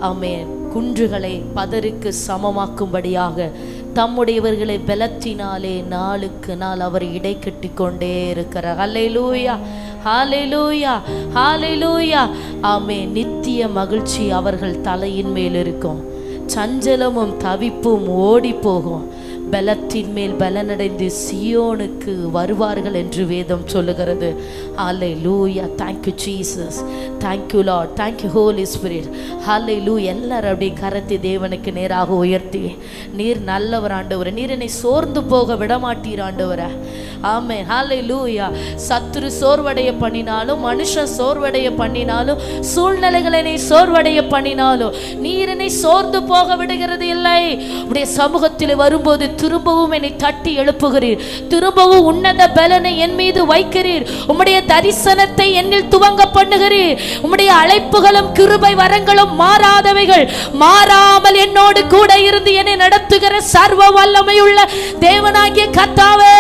ஆமென் குன்றுகளை பதருக்கு சமமாக்கும்படியாக தம்முடையவர்களை பலத்தினாலே நாளுக்கு நாள் அவர் இடை கட்டி கொண்டே இருக்கிறார். ஹல்லேலூயா, ஹல்லேலூயா, ஹல்லேலூயா. ஆமென். நித்திய மகிழ்ச்சி அவர்கள் தலையின் மேல் இருக்கும். சஞ்சலமும் தவிப்பும் ஓடி போகும். பலத்தின் மேல் பலனடைந்து சியோனுக்கு வருவார்கள் என்று வேதம் சொல்லுகிறது. Hallelujah. Thank you Jesus, thank you Lord, thank you Holy Spirit. Hallelujah. எல்லாரும் அப்படியே கரத்தை தேவனுக்கு நேராக உயர்த்தி, நீர் நல்லவர் ஆண்டவரே, நீர் என்னை சோர்ந்து போக விடமாட்டீர் ஆண்டவரே. ஆமென். ஹல்லேலூயா. சத்துரு சோர்வடைய பண்ணினாலும், மனுஷன் சோர்வடைய பண்ணினாலும், சூழ்நிலைகளை என்னை சோர்வடைய பண்ணினாலும் நீர் என்னை சோர்ந்து போக விடுகிறது இல்லை. உடைய சமூகத்தில் வரும்போது திரும்பவும் என்னை தட்டி எழுப்புகிறீர். திரும்பவும் உன்னத பலனை என் மீது வைக்கிறீர். உம்முடைய தரிசனத்தை என்னில் துவங்க பண்ணுகிறீர். உம்முடைய அழைப்புகளும் கிருபை வரங்களும் மாறாதவைகள். மாறாமல் என்னோடு கூட இருந்து என்னை நடத்துகிற சர்வ வல்லமையுள்ள தேவனாகிய கர்த்தாவே,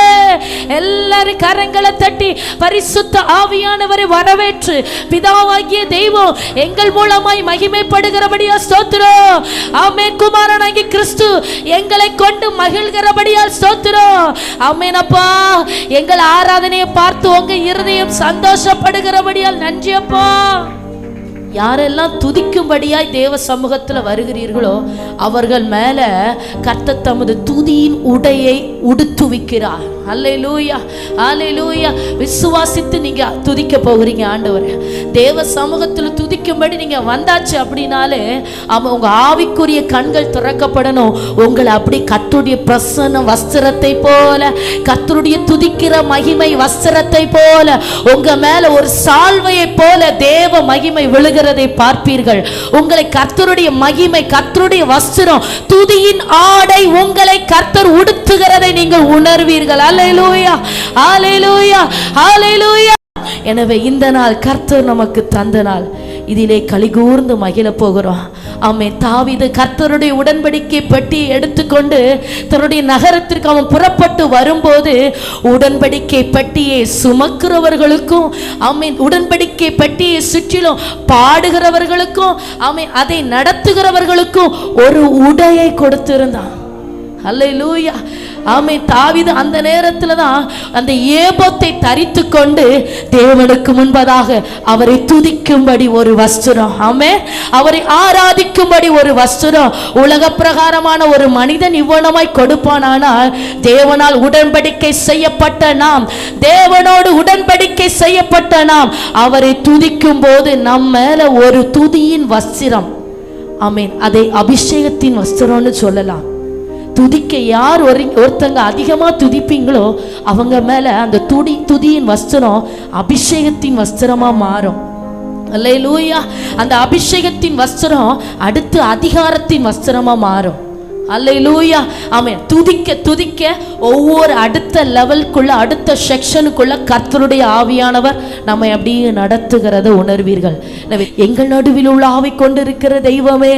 எல்லாரும் கரங்களை தட்டி பரிசுத்த ஆவியானவரை வரவேற்று பிதாவாகிய தெய்வம் எங்கள் மூலமாய் மகிமைப்படுகிறபடியா ஸ்தோத்திரம். ஆமென். குமாரனாகிய கிறிஸ்து எங்களை கொண்டு மகிழ்கிறபடியால் ஸ்தோத்திரம். ஆமென் அப்பா. எங்கள் ஆராதனையை பார்த்து உங்க இருதயம் சந்தோஷப்படுகிறபடியால் நன்றி அப்பா. யாரெல்லாம் துதிக்கும்படியாய் தேவ சமூகத்துல வருகிறீர்களோ அவர்கள் மேல கர்த்தர் தமது துதியின் உடையை உடுத்துவிக்கிறார். அல்லேலூயா, அல்லேலூயா. விசுவாசித்து நீங்க துதிக்க போகிறீங்க ஆண்டவரே. தேவ சமூகத்துல துதிக்கும்படி நீங்க வந்தாச்சு அப்படின்னாலே உங்க ஆவிக்குரிய கண்கள் திறக்கப்படணும். உங்களை அப்படி கர்த்தருடைய பிரசன்ன வஸ்திரத்தை போல, கர்த்தருடைய துதிக்கிற மகிமை வஸ்திரத்தை போல, உங்க மேல ஒரு சால்வையை போல தேவ மகிமை விழுகிறதை பார்ப்பீர்கள். உங்களை கர்த்தருடைய மகிமை, கர்த்தருடைய வஸ்திரம், துதியின் ஆடை உங்களை கர்த்தர் உடுத்துகிறதை நீங்கள் உணர்வீர்கள். அல்லேலூயா, அல்லேலூயா, அல்லேலூயா. எனவே இந்த நாள் கர்த்தர் நமக்கு தந்த நாள். இதிலே கலிகூர்ந்து மகிழ போகிறோம். ஆமென். தாவீது கர்த்தருடைய உடன்படிக்கை பெட்டியை எடுத்துக்கொண்டு தன்னுடைய நகரத்திற்கு அவன் புறப்பட்டு வரும்போது உடன்படிக்கை பெட்டியை சுமக்கிறவர்களுக்கும், ஆமென், உடன்படிக்கை பெட்டியை சுற்றிலும் பாடுகிறவர்களுக்கும், ஆமென், அதை நடத்துகிறவர்களுக்கும் ஒரு உடையை கொடுத்திருந்தான். அல்லேலூயா. ஆமென். தாவீது அந்த நேரத்துல தான் அந்த ஏபோத்தை தரித்து கொண்டு தேவனுக்கு முன்பதாக அவரை துதிக்கும்படி ஒரு வஸ்திரம், ஆமென், அவரை ஆராதிக்கும்படி ஒரு வஸ்திரம் உலக பிரகாரமான ஒரு மனிதன் இவ்வளமாய் கொடுப்பானால், தேவனால் உடன்படிக்கை செய்யப்பட்ட நாம், தேவனோடு உடன்படிக்கை செய்யப்பட்ட நாம் அவரை துதிக்கும் போது நம் மேல ஒரு துதியின் வஸ்திரம், ஆமென், அதை அபிஷேகத்தின் வஸ்திரம்னு சொல்லலாம். துதிக்க யார் ஒருத்தங்க அதிகமா துதிப்பீங்களோ அவங்க மேல அந்த துதியின் வஸ்திரம் அபிஷேகத்தின் வஸ்திரமா மாறும். அல்லேலூயா. அந்த அபிஷேகத்தின் வஸ்திரம் அடுத்து அதிகாரத்தின் வஸ்திரமா மாறும். அல்லேலூயா. ஆமென். துதிக்க துதிக்க ஒவ்வொரு அடுத்த லெவலுக்குள்ள, அடுத்த செக்ஷனுக்குள்ள கர்த்தருடைய ஆவியானவர் நம்மை அப்படியே நடத்துகிறத உணர்வீர்கள். எங்கள் நடுவில் உள்ள ஆவி கொண்டிருக்கிற தெய்வமே,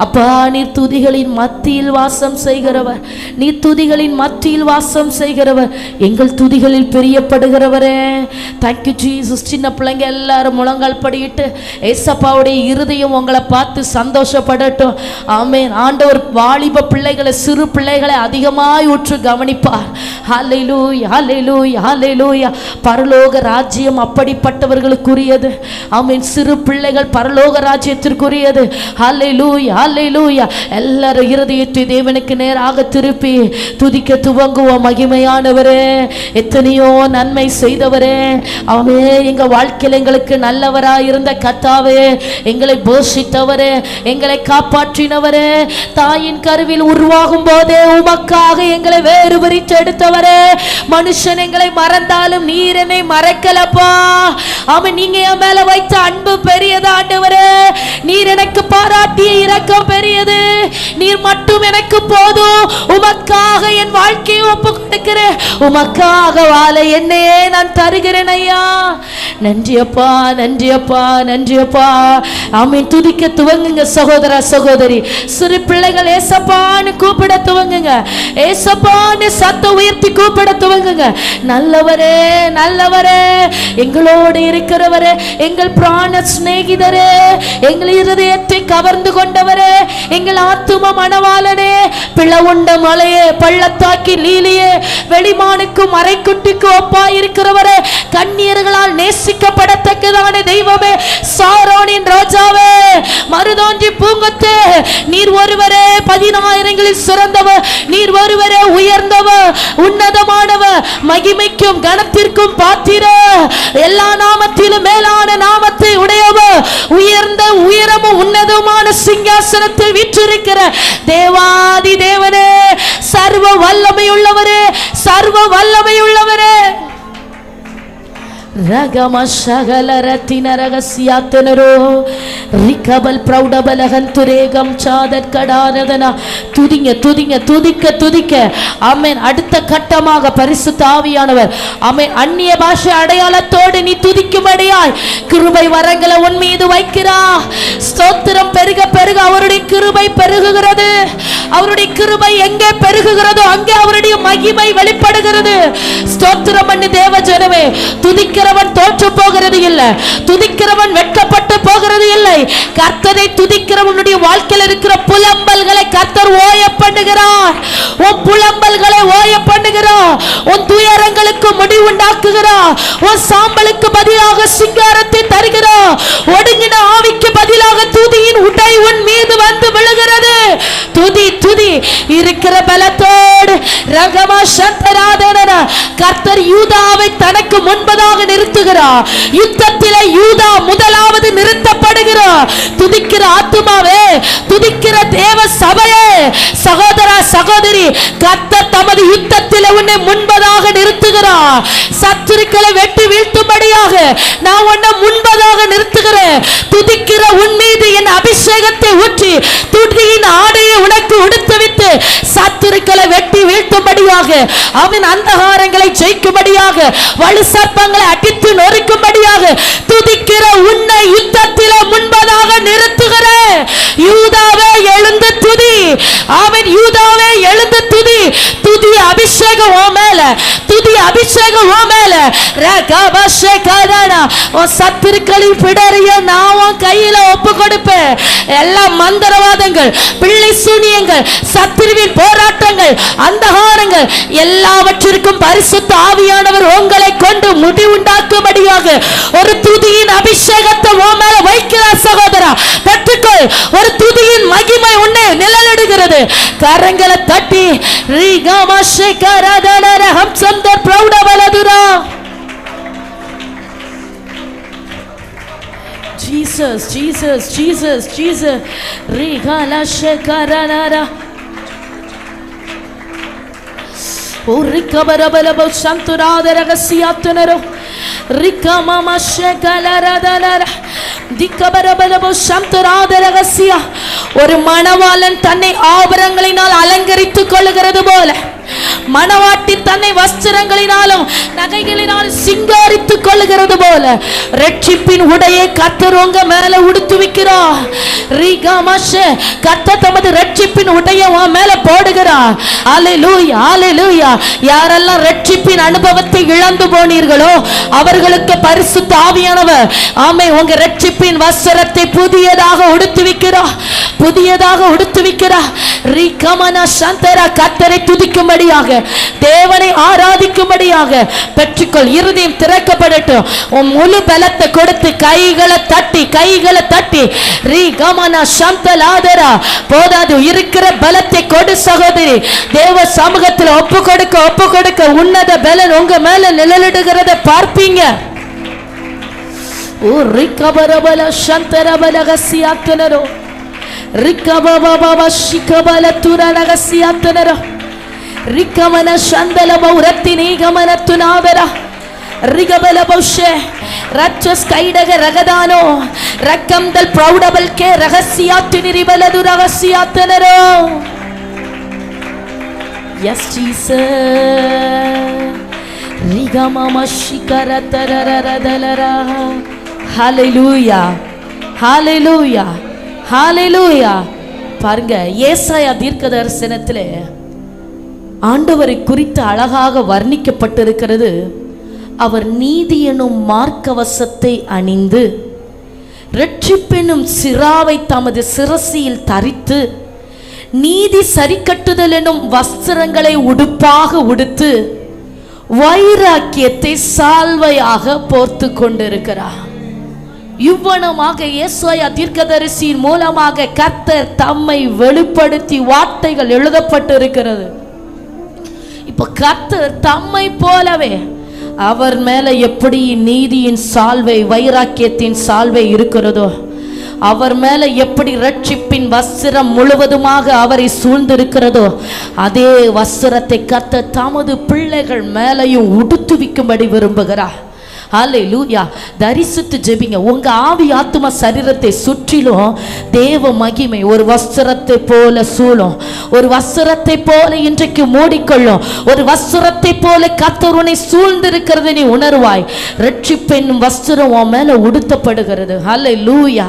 அப்பா, நீர் துதிகளின் மத்தியில் வாசம் செய்கிறவர், நீர் துதிகளின் மத்தியில் வாசம் செய்கிறவர், எங்கள் துதிகளில் பிரியப்படுகிறவரே. Thank you Jesus. சின்ன பிள்ளைங்க எல்லாரும் முழங்கால் படியிட்டு ஏசப்பாவுடைய இருதயம் உங்களை பார்த்து சந்தோஷப்படட்டும். ஆமென். ஆண்டவர் வாலிப பிள்ளைகளை, சிறு பிள்ளைகளை அதிகமாய் உற்று கவனிப்பார். ஹல்லேலூயா, ஹல்லேலூயா, ஹல்லேலூயா. பரலோக ராஜ்யம் அப்படிப்பட்டவர்களுக்குரியது. ஆமென். சிறு பிள்ளைகள் பரலோக ராஜ்யத்திற்குரியது. ஹல்லேலூயா, ஹல்லேலூயா. எல்லாரும் இருதயத்தை தேவனுக்கு நேராக திருப்பி துதிக்க துவங்குவோம். மகிமையானவரே, எத்தனையோ நன்மை செய்தவரே, அவனே எங்க வாழ்க்கையில் எங்களுக்கு நல்லவராய் இருந்த கர்த்தாவே, எங்களை போஷித்தவரே, எங்களை காப்பாற்றினவரே, தாயின் கருவில் உருவாகும் போதே உமக்காக எங்களை வேறு பிரித்து எடுத்தவரே, மனுஷன் எங்களை மறந்தாலும் நீர் என்னை மறக்கலப்பா. அவன் நீங்க என் மேல வைத்த அன்பு பெரியது ஆண்டவரே. நீர் எனக்கு பாராட்டிய இரக்கம் பெரியது. நீர் மட்டும் எனக்கு போதும். உமக்காக என் வாழ்க்கையை ஒப்பு கொடுக்கிறேன். உமக்காக வாழ என்னையே நான் தருகிறேன் ஐயா. நன்றியப்பா, நன்றியப்பா, நன்றியப்பா. ஆமென். துதிக்க துவங்குங்க சகோதரா சகோதரி. சிறு பிள்ளைகள் ஏசப்பான்னு கூப்பிட துவங்குங்க. ஏசப்பான்னு சத்தம் உயர்த்தி கூப்பிட துவங்குங்க. நல்லவரே, நல்லவரே, எங்களோடு இருக்கிறவரே, எங்கள் பிராண சிநேகிதரே, எங்கள் இருதயத்தை கவர்ந்து கொண்டவரே, எங்கள் ஆத்தும மணவாளனே, பிளவுண்ட மலையே, பள்ளத்தாக்கி லீலியே, வெளிமானுக்கும் மறைக்குட்டிக்கும் ஒப்பா இருக்கிறவரே, கண்ணீர்களால் நேசிக்கப்படத்தக்கதான தெய்வமே, சாரோனின் ராஜாவே, மருதோஞ்சி பூங்கொத்தே, நீர் ஒருவரே 10,000ங்களில் சிறந்தவர், நீர் ஒருவரே உயர்ந்தவர், உன்னதமானவர், மகிமைக்கும் கனத்திற்கும் பாத்திர, எல்லா நாமத்திலும் மேலான நாமத்தை உடையவர், உயர்ந்த உயரமும் உன்னதமான சிங்காசனத்தில் வீற்றிருக்கிற தேவாதி தேவனே, சர்வ வல்லமையுள்ளவரே, சர்வ வல்லமையுள்ளவரே. ரகமஷகல ரத்தின ரகசியாத்தனரோ ரிகபல் பிரௌடபலகந்துரேகம் சாதத் கடாரதனா. துதிங்க துதிங்க துதிக்க துதிக்க. ஆமென். அடுத்த கட்டமாக பரிசுத்த ஆவியானவர் ஆமென் அந்நிய பாஷை அடையாளத்தோடு நீ துதிக்கும்படியாய் கிருபை வரங்களை உன் மீது வைக்கிறா. ஸ்தோத்திரம் பெருக பெருக அவருடைய கிருபை பெருகுகிறது. அவருடைய கிருபை எங்கே பெருகுகிறதோ அங்கே அவருடைய மகிமை வெளிப்படுகிறது. ஸ்தோத்திரம் பண்ணி தேவ ஜனமே, துதிக்கிறவன் தோற்று போகிறது இல்லை, துதிக்கிறவன் வெட்கப்பட்டு போகிறது இல்லை. கர்த்தரை துதிக்கிறவனுடைய வாழ்க்கையில் இருக்கிற புலம்பல்களை கர்த்தர் ஓய பண்ணுகிறார். உன் புலம்பல்களை ஓய பண்ணுகிறார். உன் துயரங்களுக்கு முடிவுண்டாக்குகிறார். உன் சாம்பலுக்கு பதிலாக சிங்காரத்தை தருகிறார். ஒடுங்கின ஆவிக்கு பதிலாக துதியின் உடை உன் மீது வந்து விழுகிறது. துதி துதி இருக்கிற பலத்தோடு ரகமா சந்தராதன கர்த்தர் யூதாவை தனக்கு முன்பதாக நிறுத்துகிறார். யுத்தத்திலே யூதா முதலாவது நிறுத்தப்படுகிறார். துதிக்கிற ஆத்துமாவே, துதிக்கிற தேவ சபையே, சகோதரா சகோதரி, கர்த்தர் தமது யுத்தத்திலே உன்னை முன்பதாக நிறுத்துகிறார். சத்துருக்களை வெட்டி வீழ்த்தும்படியாக நான் உன்னை முன்பதாக நிறுத்துகிறேன். துதிக்கிற உன் மீது என் அபிஷேகத்தை ஊற்றி துதியின் ஆடையை உனக்கு உடுத்துவித்து சத்துருக்களை வெட்டி வீழ்த்தும்படியாக, அவன் அந்தகாரங்களை ஜெயிக்கும்படியாக, வலு சர்ப்பங்களை அடித்து நொறுக்கும்படியாக துதிக்கிற உன்னை யுத்தத்திலே முன்பதாக நிறுத்துகிறேன். யூதாவே எழுந்து துதி. அவன் யூதாவே எழுந்து துதி. துதி அபிஷேகம் ஓ மேல, துதி அபிஷேகம் ஓ மேல. ரகபஷேகரனா உன் சத்துருக்களின் பிடரிய நான் உன் கையில ஒப்பு கொடுப்பேன். எல்லா மந்திரவாதங்கள், பிள்ளை சூனியங்கள், சத்துருவின் போராட்டங்கள், அந்தகாரங்கள் எல்லாவற்றிற்கும் பரிசுத்த ஆவியானவர் உங்களை கொண்டு முடிவுண்டாக்கும்படியாக ஒரு துதியின் அபிஷேகத்தை உன் மேல வைக்கிறார். சகோதரா பெற்றுக்கொள். ஒரு துதியின் மகிமை உன்னை நிழலிடுகிறது. கரங்களை தட்டி Jesus, Jesus, Jesus, Jesus. Rigala shekaranara. Urikabarabala santurada ragasiatunero. Rikamama shekalaradana. Dikabarabala santurada ragasia. ஒரு மணவாளன் தன்னை ஆபரணங்களினால் அலங்கரித்துக் கொள்கிறது போல, மணவாட்டி தன்னை வஸ்திரங்களினாலும் நகைகளினாலும் சிங்காரித்துக் கொள்கிறது போல ரட்சிப்பின் உடையை கர்த்தர் உங்க மேல உடுத்துவிக்கிறார். கர்த்தர் தமது ரட்சிப்பின் உடையை உன் மேல போடுகிறார். அல்லேலூயா, அல்லேலூயா. யாரெல்லாம் ரட்சிப்பின் அனுபவத்தை இழந்து போனீர்களோ அவர்களுக்கு பரிசுத்த ஆவியானவர் ஆமென் உங்க ரட்சிப்பின் வஸ்திரத்தை புதியதாக உடுத்துவிக்கிறார், புதியதாக உடுத்துவிக்கிறார். கர்த்தரை துதிக்கும்படியாக, தேவனை ஆராதிக்கும்படியாக பெற்றுக்கொள். இருதயம் திறக்கப்படட்டும். உன் முழு பலத்தை கொடுத்து கைகளை தட்டி, கைகளை தட்டி போதாது இருக்கிற பலத்தை கொடு சகோதரி. தேவ சமூகத்தில் ஒப்பு கொடுக்க, ஒப்பு கொடுக்க உன்னத பலன் உங்க மேல நிழலிடுகிறத பார்ப்பீங்க. ஓ ரிகபரபல சந்தரபலகசியாத்தனரோ ரிகபபபப சிகபலத்துரனகசியாத்தனரோ ரிகமன சந்தலப உரத்தினீகமனத்துனாதர ரிகபல பௌஷே ரச்சஸ் கைடக ரகதானோ ரக்கம்தல் பிரௌடபல் கே ரகசியாத்தினிரிபலது ரகசியாத்தனரோ. Yes Jesus. ஹல்லேலூயா, ஹல்லேலூயா, ஹல்லேலூயா. பாருங்க, ஏசாயா தீர்க்கதரிசனத்திலே ஆண்டவரை குறித்து அழகாக வர்ணிக்கப்பட்டிருக்கிறது. அவர் நீதி எனும் மார்க்கவசத்தை அணிந்து இரட்சிப்பெனும் சிராவை தமது சிரசியில் தரித்து நீதி சரிக்கட்டுதல் எனும் வஸ்திரங்களை உடுப்பாக உடுத்து வைராக்கியத்தை சால்வையாக போர்த்து கொண்டிருக்கிறார். இவ்வனமாக ஏசாயா தீர்க்கதரிசியின் மூலமாக கர்த்தர் தம்மை வெளிப்படுத்தி வார்த்தைகள் எழுதப்பட்டிருக்கிறது. இப்ப கர்த்தர் தம்மை போலவே அவர் மேல எப்படி நீதியின் சால்வை, வைராக்கியத்தின் சால்வை இருக்கிறதோ, அவர் மேல எப்படி இரட்சிப்பின் வஸ்திரம் முழுவதுமாக அவரை சூழ்ந்திருக்கிறதோ, அதே வஸ்திரத்தை கர்த்தர் தமது பிள்ளைகள் மேலையும் உடுத்துவிக்கும்படி விரும்புகிறார். ஹல்லேலூயா. தரிசித்து ஜெபிங்க. உங்க ஆவி ஆத்தும சரீரத்தை சுற்றிலும் தேவ மகிமை ஒரு வஸ்திரத்தை போல சூழும். ஒரு வஸ்திரத்தை போல இன்றைக்கு மூடிக்கொள்ளும். ஒரு வஸ்திரத்தை போல கர்த்தர் உன்னை சூழ்ந்திருக்கிறது நீ உணர்வாய். இரட்சிப்பின் வஸ்திரம் உன் மேல உடுத்தப்படுகிறது. ஹல்லேலூயா,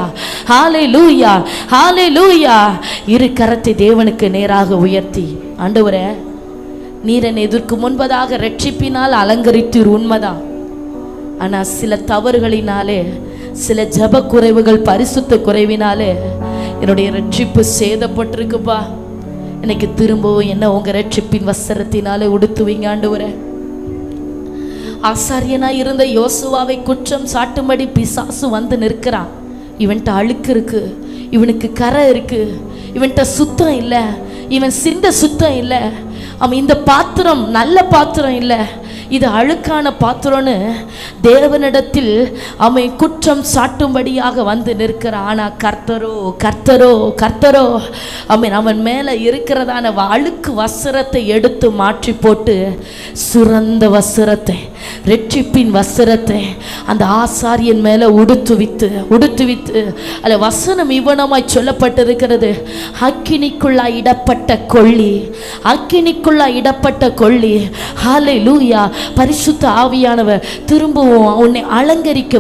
ஹல்லேலூயா, ஹல்லேலூயா. இரு கரத்தை தேவனுக்கு நேராக உயர்த்தி, ஆண்டவரே, நீர் என்னை இதற்கு முன்பதாக இரட்சிப்பினால் அலங்கரித்தீர், உண்மைதான். ஆனால் சில தவறுகளினாலே, சில ஜப குறைவுகள், பரிசுத்த குறைவினாலே என்னுடைய ரட்சிப்பு சேதப்பட்டிருக்குப்பா. எனக்கு திரும்பவும் என்ன உங்க ரட்சிப்பின் வஸ்திரத்தினாலே உடுத்துவீங்க ஆண்டவரே. ஆசாரியனா இருந்த யோசுவாவை குற்றம் சாட்டும்படி பிசாசு வந்து நிற்கிறான். இவன்கிட்ட அழுக்கு இருக்கு, இவனுக்கு கரை இருக்கு, இவன்கிட்ட சுத்தம் இல்லை, இவன் சிந்த சுத்தம் இல்லை, அவன் இந்த பாத்திரம் நல்ல பாத்திரம் இல்லை, இது அழுக்கான பாத்திரம்னு தேவனிடத்தில் அவன் குற்றம் சாட்டும்படியாக வந்து நிற்கிறான். ஆனால் கர்த்தரோ கர்த்தரோ கர்த்தரோ அவன் மேலே இருக்கிறதான அழுக்கு வஸ்திரத்தை எடுத்து மாற்றி போட்டு சுரந்த வஸ்திரத்தை, இரட்சிப்பின் வஸ்திரத்தை அந்த ஆசாரியன் மேலே உடுத்துவித்து அதில் வசனம் இவனமாய் சொல்லப்பட்டிருக்கிறது. அக்கினிக்குள்ளா இடப்பட்ட கொள்ளி, அக்கினிக்குள்ளா இடப்பட்ட கொள்ளி. ஹல்லேலூயா. பரிசுத்த ஆவியானவர் திரும்பவும் உன்னை அலங்கரிக்க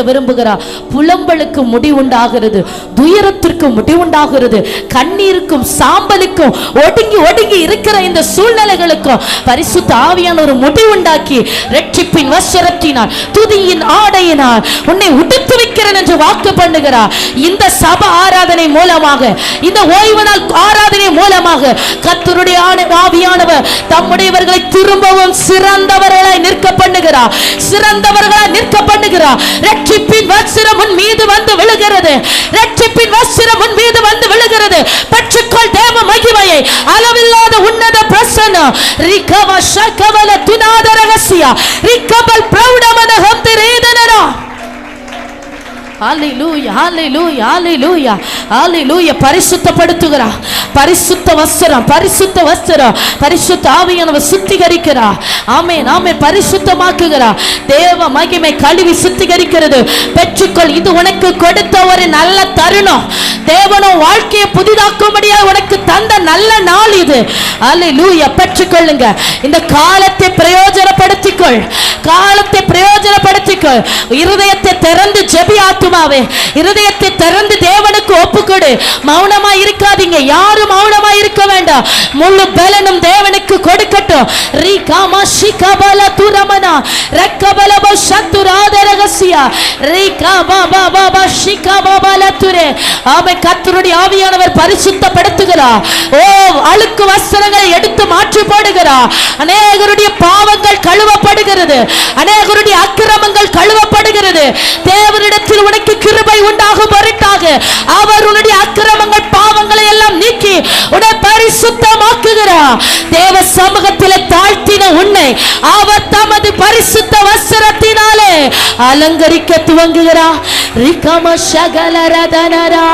விரும்புகிறார். புலம்பலுக்கு முடிவுண்டாகிறது, துயரத்திற்கு முடிவுண்டாகிறது, கண்ணீருக்கும் சாம்பலுக்கும் ஒடுங்கி இருக்கிற இந்த சூழ்நிலைகளுக்கும் பரிசுத்த ஆவியானவர் முடிவுண்டாக்கி இரட்சிப்பின் வஸ்திரத்தினால், துதியின் ஆடையினால் உன்னை உடுத்து வைக்கிறேன் என்று வாக்கு பண்ணுகிறார். இந்த சபை ஆராதனை மூலமாக, இந்த ஓய்வு நாள் ஆராதனை மூலமாக கர்த்தருடைய ஆவியானவர் தம்முடையவர்களை திரும்பவும் சிறந்தவர்களாய் நிற்க பண்ணுகிறார். இரட்சிப்பின் வஸ்திரம் உன் மீது வந்து விழுகிறது. பெற்றுக்கொள் தேவ மகிமையை, அளவில்லாத உன்னத பிரசன்னம். ரிகவ ஷகவல துநாத ரகசிய ரிகபல் பிரௌடமன ஹம்திரேதனரா. ஹல்லேலூயா, ஹல்லேலூயா, ஹல்லேலூயா, ஹல்லேலூயா. பரிசுத்தப்படுத்துகிறார். பரிசுத்த வஸ்திரம், பரிசுத்த ஆவியானவர் சுத்திகரிக்கிறார். ஆமென், ஆமென். பரிசுத்தமாக்குகிறார். தேவ மகிமை கழுவி சுத்திகரிக்கிறது. பெற்றுக்கொள். இது உனக்கு கொடுத்த ஒரு நல்ல தருணம். தேவனும் வாழ்க்கையை புதிதாக்கும்படியாக உனக்கு தந்த நல்ல நாள் இது. ஹல்லேலூயா. பெற்றுக்கொள்ளுங்க. இந்த காலத்தை பிரயோஜனப்படுத்திக்கொள். இருதயத்தை திறந்து ஜெபி ஆத்துமாவே, இருதயத்தை திறந்து தேவனுக்கு ஒப்புக்கொடு. மௌனமா இருக்காதீங்க. யாரும் மௌனமா இருக்க வேண்டாம். முழு பலனும் தேவனுக்கு கொடுக்கட்டும். ரிகாமா ஷிகபல துரமனா ரக்கபலப சத்துராத ரகசியா ரிகாபா பாபா ஷிகபல துரே. ஆமென். கர்த்தருடைய ஆவியானவர் பரிசுத்தப்படுத்துகிறார். ஓ, அழுக்கு வஸ்திரங்களை எடுத்து மாற்றி போடுகிறார். அநேகருடைய பாவங்கள் கழுவப்படுகிறது, அநேகருடைய அக்கிரமங்கள் கழுவப்படுகிறது. தேவனிடத்தில் உனக்கு கிருபை உண்டாகும் பொருட்டாக அவர் உன்னுடைய அக்கிரமங்கள் பாவங்களை எல்லாம் நீக்கி உன்னை பரிசுத்தமாக்குகிறார். தேவ சமூகத்திலே தாழ்த்தின உன்னை அவர் தமது பரிசுத்த வஸ்திரத்தினாலே அலங்கரிக்க துவங்குகிறார். ரிகம ஷகலரதனரா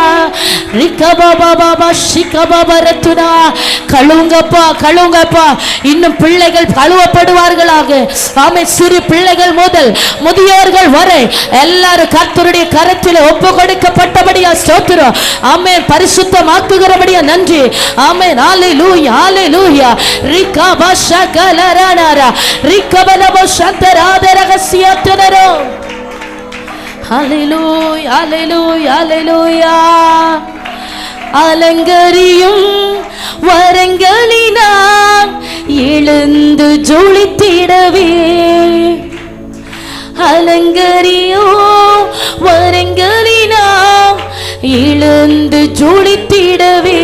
கழுவுங்கப்பா, கழுவுங்கப்பா. இன்னும் பிள்ளைகள் கழுவப்படுவார்களாக. ஆமென். சிறு பிள்ளைகள் முதல் முதியோர்கள் வரை எல்லாரும் கர்த்தருடைய கரத்தில் ஒப்பு கொடுக்கப்பட்டபடியா ஸ்தோத்திரம். ஆமென். பரிசுத்தமாக்குகிறபடியா நன்றி. ஆமென். ஹalleluya, ஹalleluya. ரிகபஷகலரனர ரிகபலபஷந்தராதரகசியத்தனரோ. ஹalleluya, ஹalleluya, ஹalleluya. அலங்கரியும் வரங்களினால் எழுந்து ஜொலித்திடவே, அலங்கரியும் வரங்களினால் எழுந்து ஜொலித்திடவே,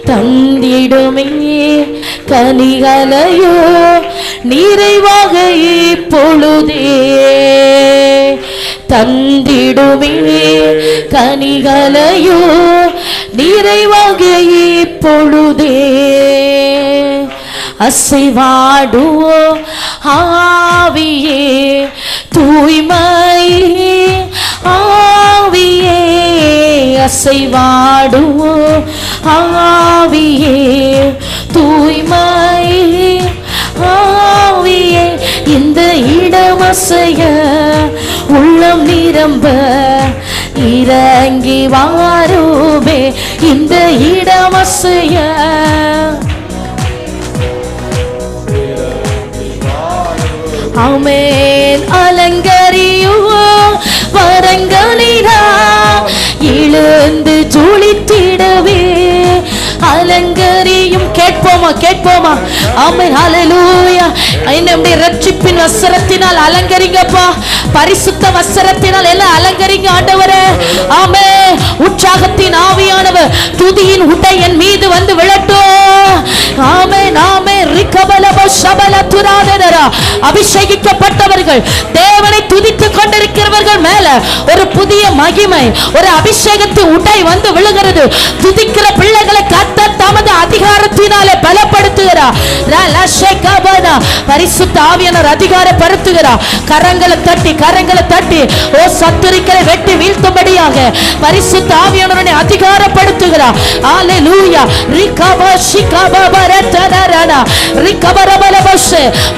தந்திடுமே கனிகளையோ நிறைவாக இப்பொழுதே, தந்திடுமே கனிகளையோ நிறைவாக இப்பொழுதே. அசைவாடுவோ ஆவியே, தூய்மையே ஆவியே, அசைவாடுவோ ஆவியே, தூய்மையே ஆவியே. இந்த இடம் அசைய உள்ளம் நிரம்ப இறங்கி வாருமே, இந்த இடம் அசைய. ஆமென். அலங்கரியோ வரங்களினா எழுந்து ஜொலித்திடவே, அலங்கரியும். கேட்போமா, கேட்போமா. ஆமென். ஹalleluya. நம்முடைய ரட்சிப்பின் வஸ்திரத்தினால் அலங்கரிங்கப்பா. பரிசுத்த வஸ்திரத்தினால் எல்லாம் அலங்கரிங்க ஆண்டவரே. ஆமென். உற்சாகத்தின் ஆவியானவர் துதியின் உடை என் மீது வந்து விழட்டும். ஆமென், ஆமென். ரிகபலபஷபலதுராதரா. அபிஷேகிக்கப்பட்டவர்கள் தேவனை துதித்துக் கொண்டிருக்கிறவர்கள் மேல ஒரு புதிய மகிமை, ஒரு அபிஷேகத்தின் உடை வந்து விழுகிறது. துதிக்கிற பிள்ளைகளை கர்த்தர் தமது அதிகாரத்தினாலே பலப்படுத்துகிறார். பரிசுத்த ஆவியானவர் அதிகாரப்படுத்துகிறார். கரங்களை தட்டி, கரங்களை தட்டி, ஓ சத்துருக்களை வெட்டி வீழ்த்தும்படியாக பரிசுத்த ஆவியானவரை அதிகாரப்படுத்துகிறார். ஹalleluya. ரிகபஷிகபரதனரனா ரிகபரபலபஷ.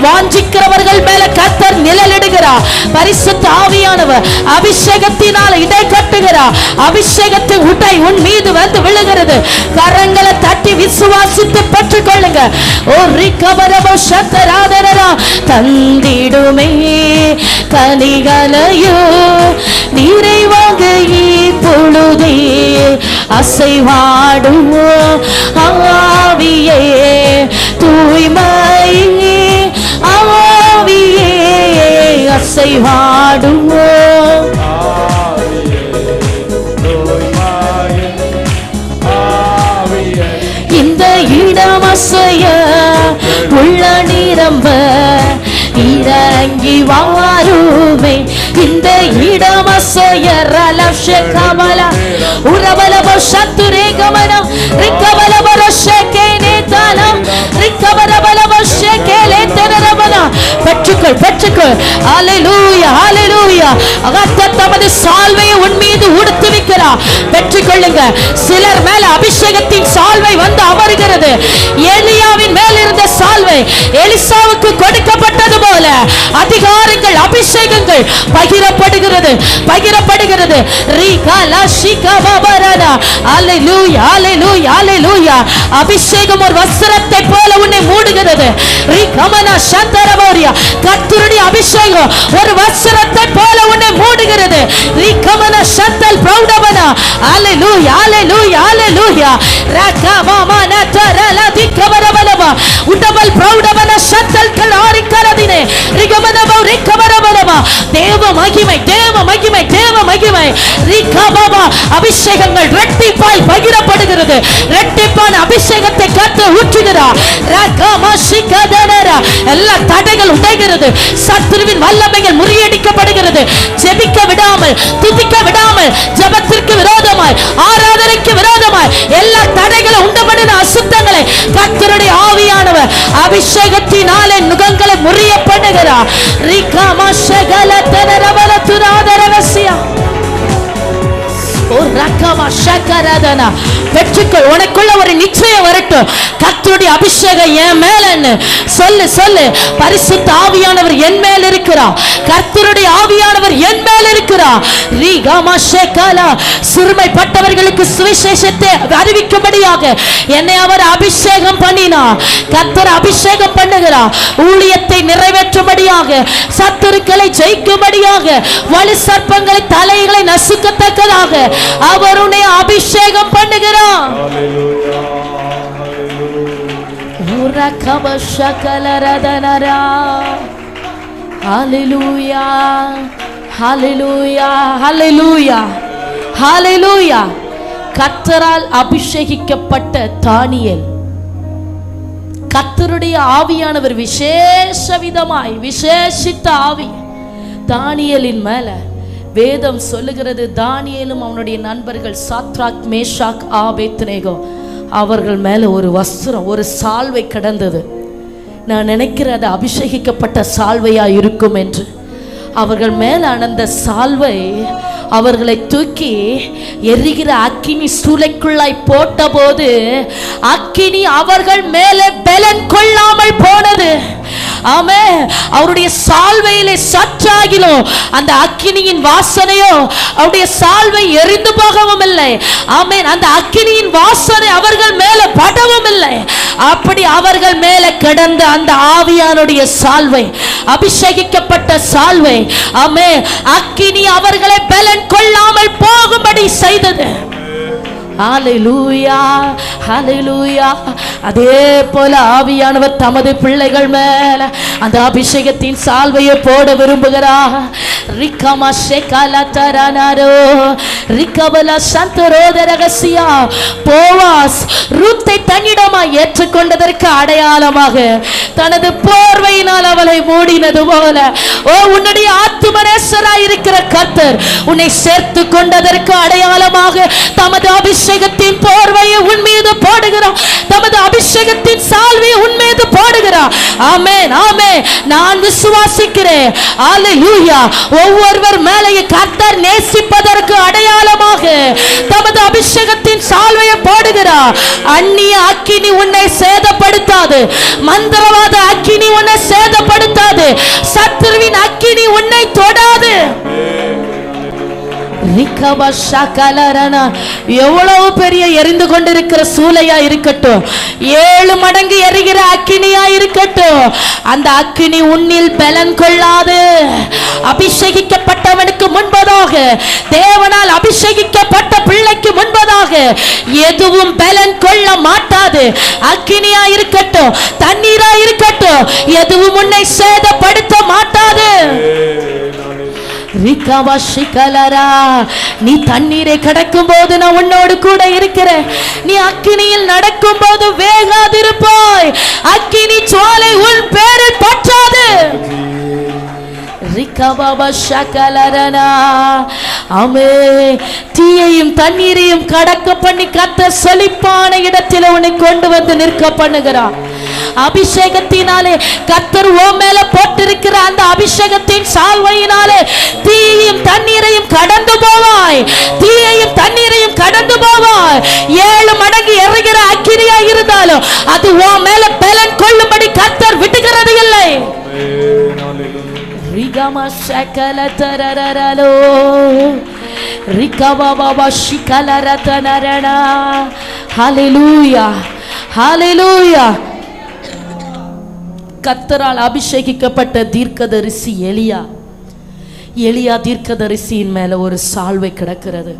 வாஞ்சிக்கிறவர்கள் மேல கர்த்தர் நிழலிடுகிறார். பரிசுத்த ஆவியானவர் அபிஷேகத்தினால் இடை கட்டுகிறார். அபிஷேகத்தின் உடை உன் மீது வந்து விழுகிறது. கரங்களை தட்டி விசுவாசித்து பெற்றுக் கொள்ளுங்க. ஓ ரிகபரபஷந்தராதரா. தந்திடுமே கனிகளையோ நிறைவாக இப்பொழுதே, அசைவாடுவோ ஆவியே, தூய்மையே ஆவியே, அசைவாடுவோ. இந்த இடம் அசைய உள்ள நிரம்ப இறங்கி வாருமே, இந்த இடம் அசைய. ரலஷகமல உரபலப சத்துரே கமனம் ரிகபலபர ஷகேனே தனம் ரிகபரபலப ஷகேலே தனரபனா. பெற்றுக்கொள், பெற்றுக்கொள். ஹalleluya, ஹalleluya. கர்த்தர் தமது சால்வையை உன் மீது உடுத்தி வைக்கிறார். பெற்றுக்கொள்ளுங்க. சிலர் மேல அபிஷேகத்தின் சால்வை வந்து அமர்கிறது. எலியாவின் மேல் இருந்த சால்வை எலிசாவுக்கு கொடுக்கப்பட்டது போல அதிகாரங்கள், அபிஷேகங்கள் பகிரப்படுகிறது, பகிரப்படுகிறது. ஹalleluya, ஹalleluya, ஹalleluya. அபிஷேகம் ஒரு வஸ்திரத்தை போல உன்னை மூடுகிறது. கர்த்தருடைய அபிஷேகம் ஒரு வஸ்திரத்தை போல உன்னை மூடுகிறது. ஹalleluya, ஹalleluya, ஹalleluya. ரகமமன தரலதிகவரபலமா உடபல் பிரௌடவன சத்தல் கலாரிக்கரதினே ரிகமனபௌ ரிகவரபலமா. தேவ மகிமை, தேவ மகிமை, தேவ மகிமை. ரிகபபா. அபிஷேகங்கள் இரட்டிப்பாய் பகிரப்படுகிறது. இரட்டிப்பான அபிஷேகத்தை கர்த்தர் ஊற்றுகிறார். ரகமஷிகதனரா. எல்லா தடைகள் உடைகிறது. சத்துருவின் வல்லமைகள் முறியடிக்கப்படுகிறது. ஜெபிக்க விடாமல், துதிக்க விடாமல், ஜெபத்திற்கு விரோதமாய், ஆராதனைக்கு விரோதமாய் எல்லா தடைகளை உண்டுபடின அசுத்தங்களை கர்த்தருடைய ஆவியானவர் அபிஷேகத்தினாலே நுகங்களை முறிய பண்ணுகிறார். ரிகமஷகலதனரபலதுராதரவசியா. ஓ பெற்றுக்கொள். உனக்குள்ள ஒரு நிச்சயம் வரட்டும். கர்த்தருடைய அபிஷேகம் என் மேலன்னு சொல்லு சொல்லு. பரிசுத்த ஆவியானவர் என் மேல் இருக்கிறார். கர்த்தருடைய ஆவியானவர் என் மேல் இருக்கிறார். சிறுமைப்பட்டவர்களுக்கு சுவிசேஷத்தை அறிவிக்கும்படியாக என்னை அவர் அபிஷேகம் பண்ணினார். கர்த்தர் அபிஷேகம் பண்ணுகிறார். ஊழியத்தை நிறைவேற்றும்படியாக, சத்துருக்களை ஜெயிக்கும்படியாக, வலு சர்ப்பங்களை தலைகளை நசுக்கத்தக்கதாக அவர் உன்னை அபிஷேகம் பண்ணுகிறார். ஹல்லேலூயா, ஹல்லேலூயா, ஹல்லேலூயா, ஹல்லேலூயா. கர்த்தரால் அபிஷேகிக்கப்பட்ட தானியேல், கர்த்தருடைய ஆவியானவர் விசேஷ விதமாய் விசேஷித்த ஆவி தானியேலின் மேல வேதம் சொல்லுகிறது. தானியேலும் அவனுடைய நண்பர்கள் சாத்ராக், மேஷாக், ஆபேத்நேகோ அவர்கள் மேல ஒரு வஸ்திரம், ஒரு சால்வை கிடந்தது. நான் நினைக்கிறேன் அது அபிஷேகிக்கப்பட்ட சால்வையா இருக்கும் என்று. அவர்கள் மேலான அந்த சால்வை அவர்களை தூக்கி எரிகிற அக்கினி சூளைக்குள்ளாய் போட்ட போது அக்கினி அவர்கள் மேலே பலன் கொள்ளாமல் போனது. ஆமே, அவருடைய சால்வையிலே சற்றாகிலும் அந்த அக்கினியின் வாசனையோ அவருடைய சால்வை எரிந்து போகவும் இல்லை. ஆமென். அந்த அக்கினியின் வாசனை அவர்கள் மேலே படவும் இல்லை. அப்படி அவர்கள் மேலே கிடந்த அந்த ஆவியானுடைய சால்வை, அபிஷேகிக்கப்பட்ட சால்வை, ஆமே, அக்கினி அவர்களை பலன் கொள்ளாமல் போகும்படி செய்தது. ஹல்லேலூயா, ஹல்லேலூயா. அதே போல ஆவியானவர் தமது பிள்ளைகள் மேல அந்த அபிஷேகத்தின் சால்வையை போட விரும்புகிறார். ரிகமா ஷேகாலா தரனாரோ ரிகபலா சந்தரோத ரகசியா. போவாஸ் ரூத்தை தன்னிடமாய் ஏற்றுக்கொண்டதற்கு அடையாளமாக தனது போர்வையினால் அவளை மூடினது போல, ஓ உன்னுடைய ஆத்துமநேசராய் இருக்கிற கர்த்தர் உன்னை சேர்த்து கொண்டதற்கு அடையாளமாக தமது அபிஷேகத்தின் போர்வையை உன் மீது போடுகிறார். தமது அபிஷேகத்தின் சால்வையை உன் மீது போடுகிறார். ஆமென், ஆமென். நான் விசுவாசிக்கிறேன். ஹல்லேலூயா. ஒவ்வொருவர் மேலே கர்த்தர் நேசிப்பதற்கு அடையாளமாக தமது அபிஷேகத்தின் சால்வையை போடுகிறார். அந்நிய அக்கினி உன்னை சேதப்படுத்தாது. மந்திரவாத அக்கினி உன்னை சேதப்படுத்தாது. சத்துருவின் அக்கினி உன்னை தொடாது. எவ்வளவு பெரிய எரிந்து கொண்டிருக்கிற சூளையா இருக்கட்டும், 7 மடங்கு எரிகிற அக்கினியா இருக்கட்டும், அந்த அக்கினி உன்னில் பலன் கொள்ளாது. அபிஷேகிக்கப்பட்டவனுக்கு முன்பதாக, தேவனால் அபிஷேகிக்கப்பட்ட பிள்ளைக்கு முன்பதாக எதுவும் பலன் கொள்ள மாட்டாது. அக்கினியா இருக்கட்டும், தண்ணீரா இருக்கட்டும், எதுவும் உன்னை சேதப்படுத்த மாட்டாது. நீ தண்ணீரை கடக்கும் போது நான் உன்னோடு கூட இருக்கிறேன். நீ அக்கினியில் நடக்கும் போது வேகாதிருப்பாய். அக்கினி ஜுவாலை உன் பேரில் பற்றாது. தீயையும் தண்ணீரையும் கடக்க பண்ணி கர்த்தர் செழிப்பான இடத்தில் உன்னை கொண்டு வந்து நிற்க பண்ணுகிறார். அபிஷேகத்தினாலே கர்த்தர் உன் மேல போட்டிருக்கிற அந்த அபிஷேகத்தின் சால்வையினாலே தீயையும் தண்ணீரையும் கடந்து போவாய். தீயையும் தண்ணீரையும் கடந்து போவாய். 7 மடங்கு எரிகிற அக்கினியா இருந்தாலும் அது உன் மேல பலன் கொள்ளும்படி கர்த்தர் விட்டுகிறது இல்லை. ரிகமா ஷகல தரரரலோ ரிகவா பாபா ஷிகல ரதனரனா. ஹல்லேலூயா, ஹல்லேலூயா. கர்த்தரால் அபிஷேகிக்கப்பட்ட தீர்க்கதரிசி எலியா. எலியா தீர்க்கதரிசியின் மேல ஒரு சால்வை கிடக்கிறது.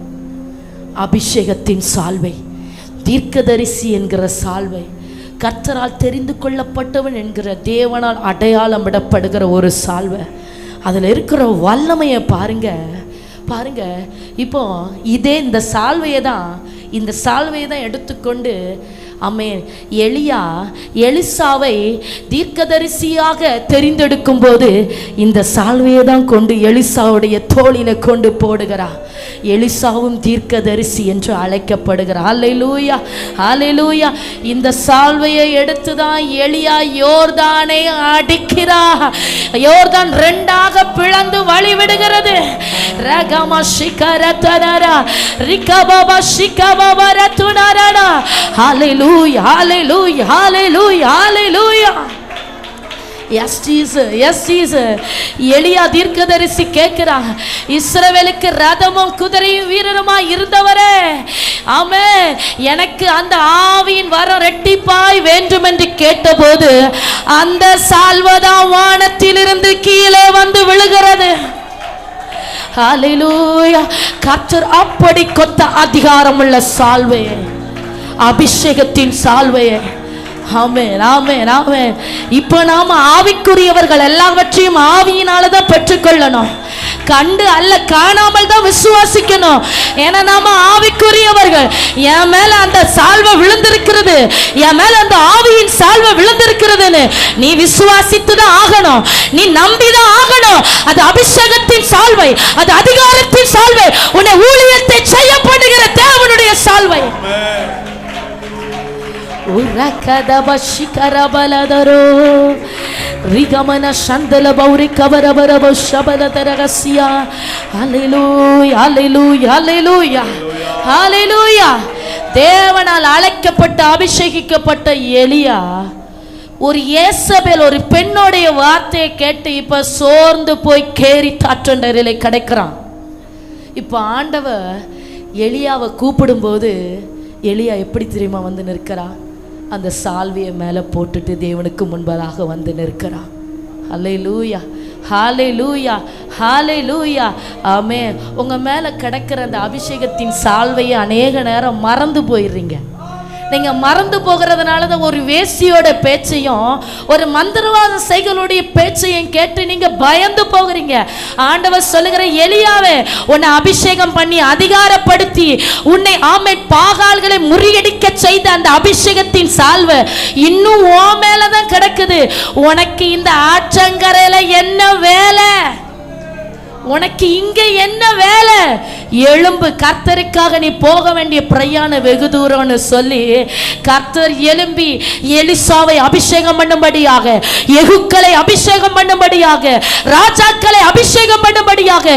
அபிஷேகத்தின் சால்வை, தீர்க்கதரிசி என்கிற சால்வை, கர்த்தரால் தெரிந்து கொள்ளப்பட்டவன் என்கிற தேவனால் அடையாளம் விடப்படுகிற ஒரு சால்வை. அதில் இருக்கிற வல்லமையை பாருங்க, பாருங்க. இப்போ இதே இந்த சால்வையை தான் எடுத்துக்கொண்டு ஆமென். எலியா எலிசாவை தீர்க்கதரிசியாக தெரிந்தெடுக்கும் போது இந்த சால்வையை தான் கொண்டு எலிசாவுடைய தோளில கொண்டு போடுகிறார். எலிசாவும் தீர்க்கதரிசி என்று அழைக்கப்படுகிறார். ஹல்லேலூயா, ஹல்லேலூயா. இந்த சால்வையை எடுத்து தான் எலியா யோர்தானை அடிக்கிறார். யோர்தான் ரெண்டாக பிளந்து வழிவிடுகிறது. ரகமா ஷிகரதரா ரிகபாபா ஷிகபாபா ரதுனரா. Hallelujah, hallelujah, hallelujah, hallelujah. Yes Jesus, yes Jesus. எலியா தீர்க்கதரிசி கேட்கிறான், இஸ்ரவேலுக்கு ரதமும் குதிரையும் வீரருமா இருந்தவரே, ஆமென், எனக்கு அந்த ஆவியின் வரம் ரெட்டிப்பாய் வேண்டும் என்று கேட்டபோது அந்த சால்வதான் வானத்திலிருந்து கீழே வந்து விழுகிறது. ஹல்லேலூயா. கர்த்தர் அப்படி கொத்த அதிகாரமுள்ள சால்வையே, அபிஷேகத்தின் சால்வையே. ஆமென், ஆமென், ஆமென். இப்போ நாம ஆவிக்குரியவர்கள் எல்லாவற்றையும் ஆவியினால தான் பெற்றுக்கொள்ளணும். கண்டு அல்ல, காணாமல் தான் விசுவாசிக்கணும். ஏன்னா நாம ஆவிக்குரியவர்கள். என் மேல அந்த சால்வை விழுந்திருக்கிறது, என் மேல அந்த ஆவியின் சால்வை விழுந்திருக்கிறதுன்னு நீ விசுவாசித்து தான் ஆகணும். நீ நம்பிதான் ஆகணும். அது அபிஷேகத்தின் சால்வை, அது அதிகாரத்தின் சால்வை, உன்னை ஊழியத்தை செய்யப்படுகிற தேவனுடைய சால்வை. உரகதபஷிகரபலதரோ ரிகமன சந்தல பௌரி கவரபரப ஷபலதரகசியா. ஹல்லேலூயா, ஹல்லேலூயா, ஹல்லேலூயா, ஹல்லேலூயா. தேவனால் அழைக்கப்பட்ட அபிஷேகிக்கப்பட்ட எலியா ஒரு ஏசபேல், ஒரு பெண்ணுடைய வார்த்தையை கேட்டு இப்ப சோர்ந்து போய் கேரி தாற்றண்டரிலே கிடைக்கிறான். இப்ப ஆண்டவர் எலியாவை கூப்பிடும்போது எலியா எப்படி தெரியுமா வந்து நிற்கிறா? அந்த சால்வையை மேலே போட்டுட்டு தேவனுக்கு முன்பதாக வந்து நிற்கிறான். ஹல்லேலூயா, ஹல்லேலூயா, ஹல்லேலூயா. ஆமென். உங்க மேலே கிடக்கிற அந்த அபிஷேகத்தின் சால்வையை அநேக நேரம் மறந்து போயிடுறீங்க. நீங்க மறந்து போகிறதுனால தான் ஒரு வேசியோட பேச்சையும் ஒரு மந்திரவாத செய்களுடைய பேச்சையும் கேட்டு நீங்க பயந்து போகிறீங்க. ஆண்டவர் சொல்லுகிற, எலியாவே, உன்னை அபிஷேகம் பண்ணி அதிகாரப்படுத்தி உன்னை ஆமென் பாகால்களை முறியடிக்க செய்த அந்த அபிஷேகத்தின் சால்வை இன்னும் ஓ மேலதான் கிடக்குது. உனக்கு இந்த ஆற்றங்கரையில என்ன வேலை? உனக்கு இங்க என்ன வேலை? எழும்பு, கர்த்தருக்காக நீ போக வேண்டிய பிரயாணம் வெகு தூரம்னு சொல்லி கர்த்தர் எழும்பி எலிசாவை அபிஷேகம் பண்ணும்படியாக, யெகூக்களை அபிஷேகம் பண்ணும்படியாக, ராஜாக்களை அபிஷேகம் பண்ணும்படியாக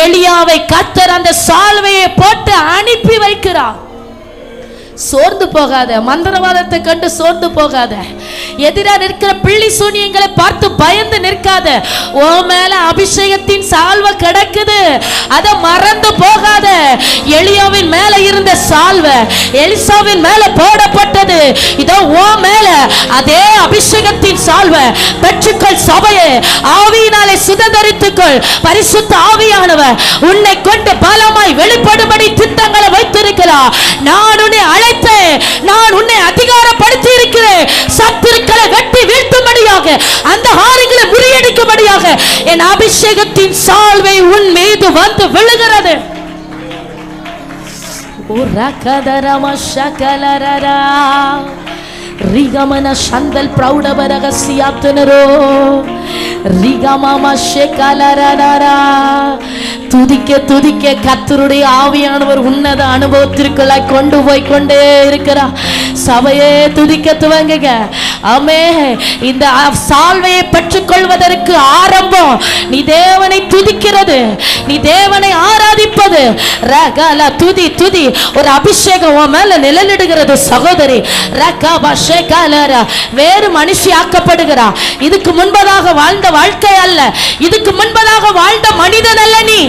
எலியாவை கர்த்தர் அந்த சால்வையை போட்டு அனுப்பி வைக்கிறார். சோர்ந்து போகாத, மந்திரவாதத்தை கண்டு சோர்ந்து போகாத, எதிராக நிற்கிற பிள்ளி சூனியங்களை பார்த்து பயந்து நிற்காத. ஓ மேல அபிஷேகத்தின் சால்வை கிடக்குது, அதை மறந்து போகாத. எலியாவின் மேல இருந்த சால்வை எலிசாவின் மேல போடப்பட்டது. இதோ ஓ மேல அதே அபிஷேகத்தின் சால்வை பெற்றுக்கொள். சபையே, ஆவியினாலே சுதந்தரித்துக்கொள். பரிசுத்த ஆவியானவர் உன்னை கொண்டு பலமாய் வெளிப்படும்படி திட்டங்களை வைத்திருக்கிறார். நான் உன்னை அழைத்தேன், நான் உன்னை அதிகாரப்படுத்தி இருக்கிறேன். சத்துருக்களை வெட்டி வீழ்த்தும்படியாக, அந்த ஆறுகளை முறியடிக்கும்படியாக என் அபிஷேகத்தின் சால்வை உன் மீது வந்து விழுகிறது. ரிகமன சந்தல் பிரௌடபரகசியாத்தனரோ ரிகமாமா ஷேகலரரரா. துதிக்க துதிக்க கர்த்தருடைய ஆவியானவர் உன்னத அனுபவத்திற்குள்ள கொண்டு போய் கொண்டே இருக்கிறார். சபையே, துதிக்க துவங்குங்க. ஆமே, இந்த சால்வையை பெற்றுக்கொள்வதற்கு ஆரம்பம் நீ தேவனை துதிக்கிறது, நீ தேவனை ஆராதிப்பது. ரகல துதி துதி. ஒரு அபிஷேகம் உன் மேல நிழலிடுகிறது சகோதரி. ரகபா ஷேகலர. வேறு மனுஷி ஆக்கப்படுகிறா. இதுக்கு முன்பதாக வாழ்ந்த வாழ்க்கை அல்ல, இதுக்கு முன்பதாக வாழ்ந்த மனிதன் அல்ல. நீ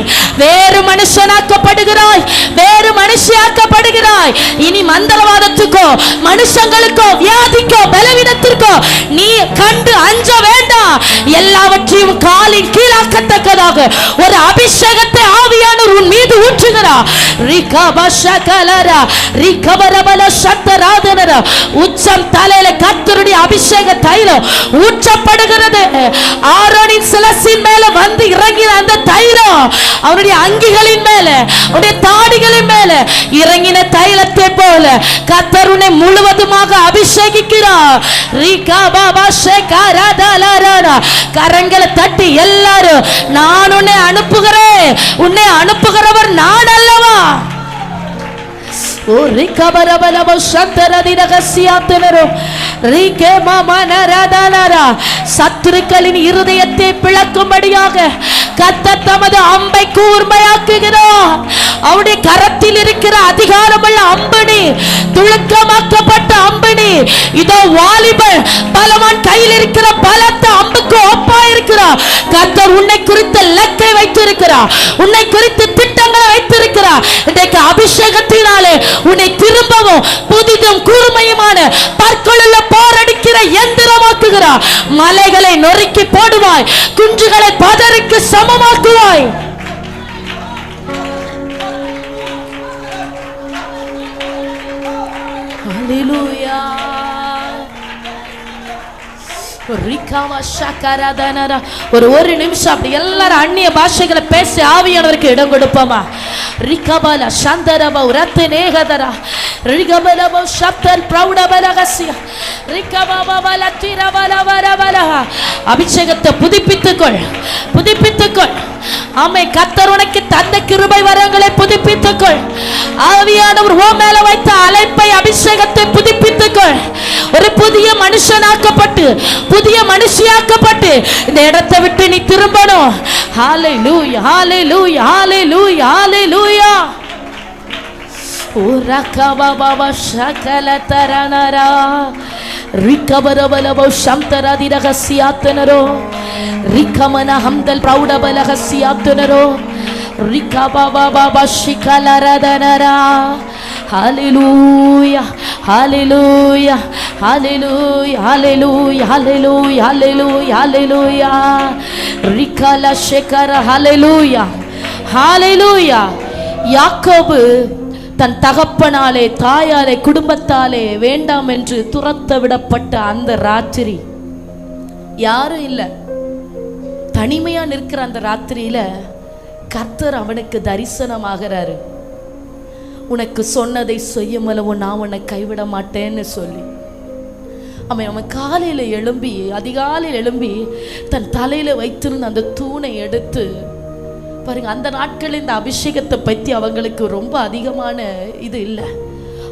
வேறு மனுஷனாக்கப்படுகிறாய், வேறு மனுஷியாக்கப்படுகிறாய். இனி மந்திரவாதத்துக்கோ, மனுஷங்களுக்கோ, வியாதிக்கோ, பலவீனத்திற்கோ நீ கண்டு அஞ்ச வேண்டாம். எல்லாவற்றையும் காலின் கீழாக்கத்தக்கதாக ஒரு அபிஷேகத்தை ஆவியானவர் உன் மீது ஊற்றுகிறார். உச்சம் தலையில கர்த்தருடைய அபிஷேக தைலம் ஊற்றப்படுகிறது. ஆரோனின் சிலசின் மேல வந்து இறங்கின அந்த தைலம் அவருடைய அங்கிகளின் மேல, அவருடைய தாடிகளின் மேல இறங்கின தைலத்தை போல கர்த்தர் உன்னை முழுவதுமாக அபிஷேகிக்கிறார். கரங்களை தட்டி எல்லாரும், நான் உன்னை அனுப்புகிறேன், உன்னை அனுப்புகிறவர் நான் அல்லவா? சத்துருக்களின் இருதயத்தை பிளக்கும்படியாக கர்த்தர் தமது அம்பை கூர்மையாக்குகிறார். அவருடைய கரத்தில் இருக்கிற அதிகாரமுள்ள அம்பனி, துளக்கமாக்கப்பட்ட அம்பனி, இதோ வாலிபன் பலவான் கையில் இருக்கிற பலத்த அம்புக்கு ஒப்பா இருக்கிறார். கர்த்தர் உன்னை குறித்த லக்கை வைத்திருக்கிறார், உன்னை குறித்து திட்டங்களை வைத்திருக்கிறார். இன்றைக்கு அபிஷேகத்தினாலே உன்னை திரும்பவும் புதிதும் கூர்மையுமான பற்களுள்ள போரடிக்கிற எந்திரமாக்குகிறார். மலைகளை நொறுக்கி போடுவாய், குன்றுகளை பதருக்கு சமமாக்குவாய். ஹல்லேலூயா. ஒரு நிமிஷம் அப்படி எல்லாரும் அந்நிய பாஷைகளை பேசி ஆவியானவருக்கு இடம் கொடுப்போமா? ரிகபல சந்தரப ரத்னேகதரா ரிகபலப சப்தல் பிரௌடபலகசிய ரிகபபல திரபலவரவல. அபிஷேகத்தை புதுப்பித்துக்கொள், புதுப்பித்துக்கொள். ஆமே, கர்த்தர் உனக்கு தந்த கிருபை வரங்களை புதுப்பித்துக்கொள். ஆவியானவர் உன் மேல வைத்த அழைப்பை, அபிஷேகத்தை புதுப்பித்துக்கொள். ஒரு புதிய மனுஷனாக்கப்பட்டு, புதிய மனுஷியாக்கப்பட்டு இந்த இடத்தை விட்டு நீ திரும்பணும். ஹல்லேலூயா, ஹல்லேலூயா, ஹல்லேலூயா, ஹல்லேலூயா. உரகபபப சகல தரனரா ரிகபரபலப சம்தரதி ரகசியாத்தனரோ ரிகமன ஹம்தல் பிரௌடபலகசியாத்தனரோ ரிகபபப சிகலரதனரா. ஹல்லேலூயா, hallelujah, hallelujah, hallelujah, hallelujah, hallelujah, ஹல்லேலூயா. ரிகல ஷேகர ஹல்லேலூயா, ஹல்லேலூயா. யாக்கோபு தன் தகப்பனாலே, தாயாலே, குடும்பத்தாலே வேண்டாம் என்று துரத்த விடப்பட்ட அந்த ராத்திரி, யாரும் இல்லை, தனிமையா நிற்கிற அந்த ராத்திரியில கர்த்தர் அவனுக்கு தரிசனமாகிறாரு. உனக்கு சொன்னதை செய்யுமளவோ நான் உன்னை கைவிட மாட்டேன்னு சொல்லி அவன் காலையில் எழும்பி, அதிகாலையில் எழும்பி தன் தலையில வைத்திருந்த அந்த தூணை எடுத்து பாருங்க. அந்த நாட்களில் இந்த அபிஷேகத்தை பற்றி அவங்களுக்கு ரொம்ப அதிகமான இது இல்லை.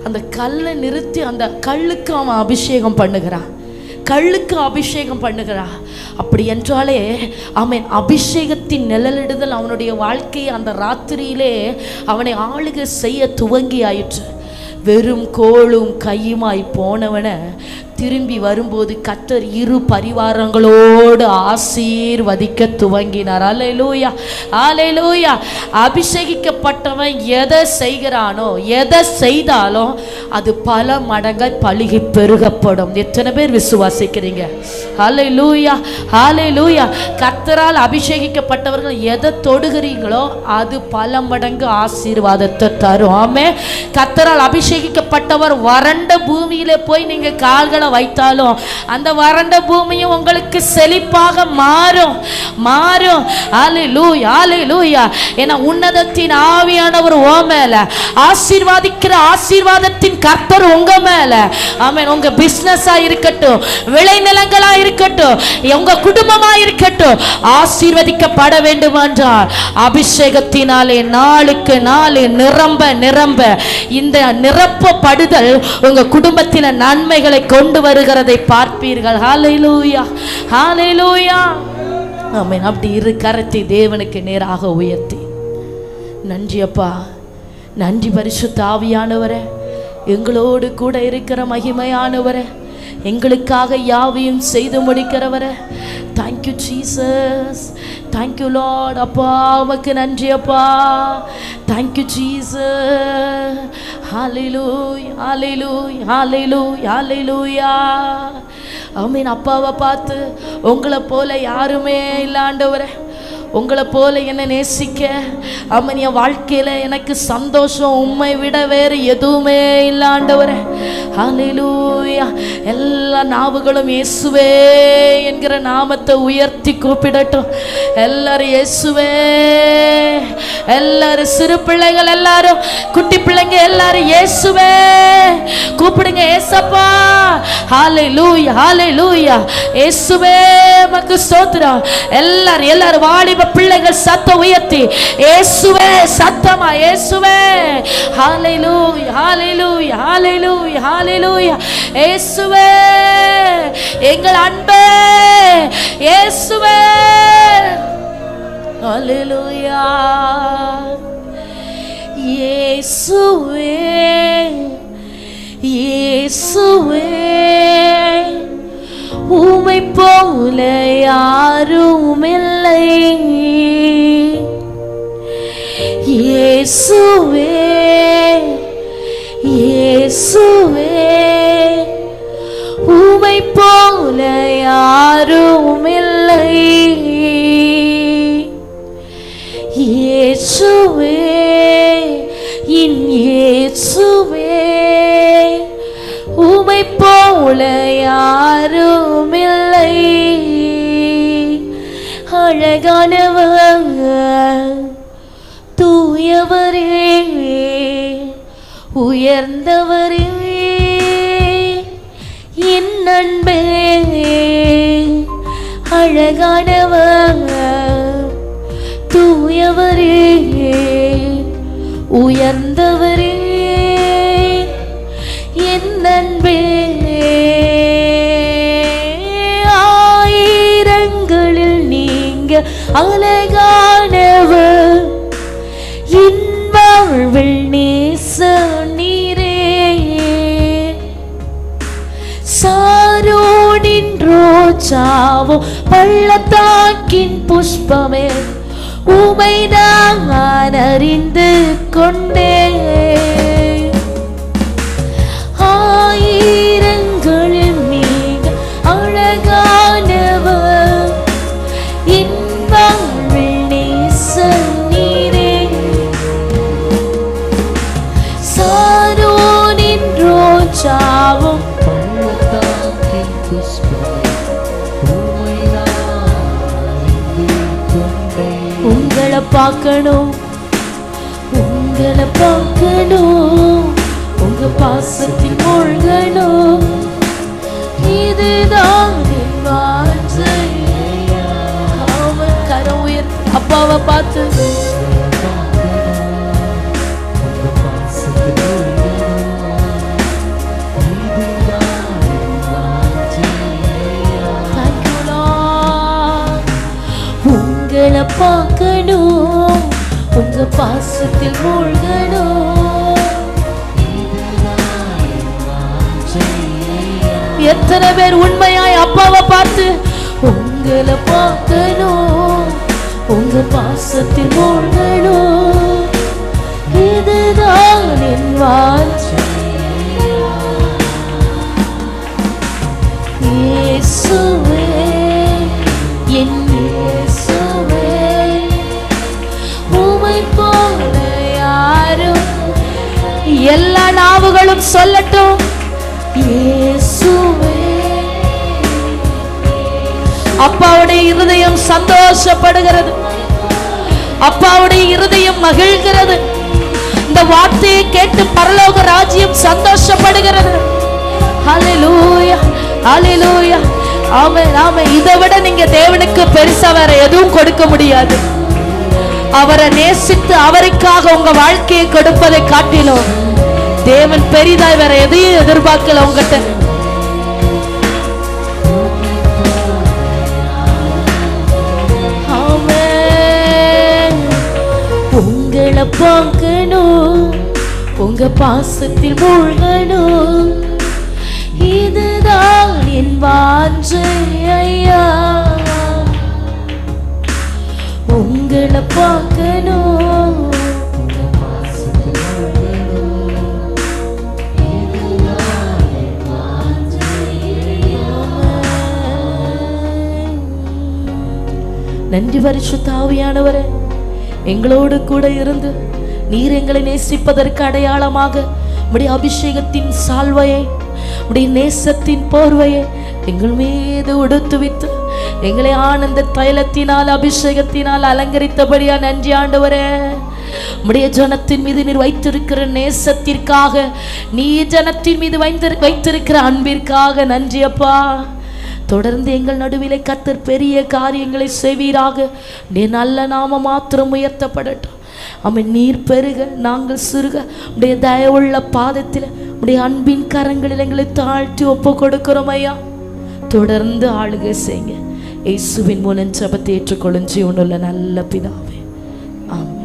அந்த கல்லை நிறுத்தி அந்த கல்லுக்கு அவன் அபிஷேகம் பண்ணுகிறான், கல்லுக்கு அபிஷேகம் பண்ணுகிறா. அப்படி என்றாலே அவன் அபிஷேகத்தின் நிழலிடுதல் அவனுடைய வாழ்க்கையை அந்த ராத்திரியிலே அவனை ஆளுகை செய்ய துவங்கி ஆயிற்று. வெறும் கோளும் கையுமாய் போனவனை திரும்பி வரும்போது கர்த்தர் இரு பரிவாரங்களோடு ஆசீர்வதிக்க துவங்கினார். அல்லேலூயா, அல்லேலூயா. அபிஷேகிக்கப்பட்டவன் எதை செய்கிறானோ, எதை செய்தாலும் அது பல மடங்காய் பலுகி பெருகப்படும். எத்தனை பேர் விசுவாசிக்கிறீங்க? அல்லேலூயா, அல்லேலூயா. கர்த்தரால் அபிஷேகிக்கப்பட்டவர்கள் எதை தொடுகிறீங்களோ அது பல மடங்கு ஆசீர்வாதத்தை தரும். ஆமே. கர்த்தரால் அபிஷேகிக்கப்பட்டவர் வறண்ட பூமியிலே போய் நீங்க கால்களை வைத்தாலும் அந்த வறண்ட பூமியும் உங்களுக்கு செழிப்பாக மாறும், மாறும். அல்லேலூயா, அல்லேலூயா. ஏன்னா உன்னதத்தின் ஆவியானவர் உங்க மேல, ஆசீர்வாதிக்கிற ஆசீர்வாதத்தின் கர்த்தர் உங்க மேல. ஆமென். உங்க பிசினஸா இருக்கட்டும், விளைநிலங்களா இருக்கட்டும், உங்க குடும்பமா இருக்கட்டும், ஆசீர்வதிக்கப்பட வேண்டும் என்றால் அபிஷேகத்தினாலே நாளுக்கு நாள் நிரம்ப நிரம்ப இந்த நிரப்பப்படுதல் உங்க குடும்பத்தில நன்மைகளை கொண்டு வருகிறதை பார்ப்பீர்கள். ஹல்லேலூயா, ஹல்லேலூயா. ஆமென். அப்படி இரு கரத்தை தேவனுக்கு நேராக உயர்த்தி, நன்றி அப்பா, நன்றி பரிசுத்த ஆவியானவரே, எங்களோடு கூட இருக்கிற மகிமையானவரே, எங்களுக்காக யாவையும் செய்து முடிக்கிறவரே. Thank you Jesus, thank you Lord. அப்பா உமக்கு நன்றி அப்பா. Thank you Jesus. Hallelujah, hallelujah, hallelujah, hallelujah. Amen. அப்பாவை பார்த்து உங்களை போல யாருமே இல்லை ஆண்டவரே. உங்களை போல என்னை நேசிக்க ஆமென். என் வாழ்க்கையில எனக்கு சந்தோஷம் உம்மை விட வேறு எதுவுமே இல்லை ஆண்டவரே. ஹல்லேலூயா. எல்லா நாவுகளும் இயேசுவே என்கிற நாமத்தை உயர்த்தி கூப்பிடட்டும். எல்லாரும் இயேசுவே, எல்லாரும் சிறு பிள்ளைகள், எல்லாரும் குட்டி பிள்ளைங்க, எல்லாரும் இயேசுவே கூப்பிடுங்க. ஏசப்பா, ஹல்லேலூயா, ஹல்லேலூயா. இயேசுவே மக்கு ஸ்தோத்திரம். எல்லாரும் வாலிப பிள்ளைகள் சத்தம் உயர்த்தி இயேசுவே சத்தமா, இயேசுவே. ஹல்லேலூயா, ஹல்லேலூயா, ஹல்லேலூயா, ஹல்லேலூயா. இயேசுவே எங்கள் அன்பே, இயேசுவே. ஹல்லேலூயா. இயேசுவே, இயேசுவே, உம்மை போல யாரும் இல்லை. இயேசுவே, இயேசுவே, உம்மை போல யாரும் இல்லை. இயேசுவே, என் இயேசுவே, உம்மை போல யாரும் இல்லை. அழகானவர், தூயவரே, உயர்ந்தவரே, என் அன்பே. அழகானவர், தூயவரே, உயர்ந்தவரே, என் அன்பே. ஆயிரங்களில் நீங்க அழகானவர், என் வாழ்வில் நேச நீரே. சாரோனின் ரோஜாவோ பள்ளத்தாக்கின் புஷ்பமே, உமை நான் அறிந்து கொண்டேன். ஆயிரங்களில் நீங்க அழகானவர், என் வாழ்வில் நேச நீரே. சாரோனின் ரோஜாவும் பள்ளத்தாக்கின் புஷ்பமே, உமை உங்களை பார்க்கணும், உங்களை பார்க்கணும், உங்க பாசத்தில் மூழ்கணும். இதுதான் என் வாஞ்சை. கரம் உயர்த்தி அப்பாவை பார்த்து உங்களை பார்க்கணும், உங்க பாசத்தில் மூழ்கணும். எத்தனை பேர் உண்மையாய் அப்பாவை பார்த்து உங்களை பார்க்கணும், உங்க பாசத்தில் மூழ்கணும். இதுதான் என் வாஞ்சை. இயேசுவே, என் இயேசுவே, உம்மை போல யாரும். எல்லா நாவுகளும் சொல்லட்டும் இயேசுவே. அப்பாவுடைய இருதயம் சந்தோஷப்படுகிறது, அப்பாவுடைய இருதயம் மகிழ்கிறது. இந்த வார்த்தையை கேட்டு பரலோக ராஜ்யம் சந்தோஷப்படுகிறது. ஹல்லேலூயா, ஹல்லேலூயா. ஆமென், ஆமென். இதை விட நீங்க தேவனுக்கு பெருசா வேற எதுவும் கொடுக்க முடியாது. அவரை நேசித்து அவருக்காக உங்க வாழ்க்கையை கொடுப்பதை காட்டிலும் தேவன் பெரிதாய் வேற எதையும் எதிர்பார்க்கல உங்ககிட்ட. ஆமென். உங்களை பார்க்கணும், உங்க பாசத்தில் மூழ்கணும். இதுதான் என் வாஞ்சை ஐயா. உங்களை பார்க்கணும், நன்றி பரிசுத்த ஆவியானவரே, எங்களோடு கூட இருந்து நீர் எங்களை நேசிப்பதற்கு அடையாளமாக உம்முடைய அபிஷேகத்தின் சால்வையை, உம்முடைய நேசத்தின் போர்வையை எங்கள் மீது உடுத்துவித்து எங்களை ஆனந்த தைலத்தினால் அபிஷேகத்தினால் அலங்கரித்தபடியா நன்றி ஆண்டவரே. உம்முடைய ஜனத்தின் மீது நீர் வைத்திருக்கிற நேசத்திற்காக, நீ ஜனத்தின் மீது வைத்திருக்கிற அன்பிற்காக நன்றி அப்பா. தொடர்ந்து எங்கள் நடுவிலே கர்த்தர் பெரிய காரியங்களை செய்வீராக. நீ நல்ல நாம மாத்திரம் உயர்த்தப்படட்டும். ஆமென். நீர் பெருக, நாங்கள் சிறுக. உடைய தயவுள்ள பாதத்தில், உடைய அன்பின் கரங்களில் எங்களை தாழ்த்தி ஒப்பு கொடுக்கிறோம் ஐயா. தொடர்ந்து ஆளுகை செய்யுங்க. இயேசுவின் மூலம் ஜெபத்தை ஏற்றுக்கொள்ளும் ஜீவனுள்ள நல்ல பிதாவே, ஆமென்.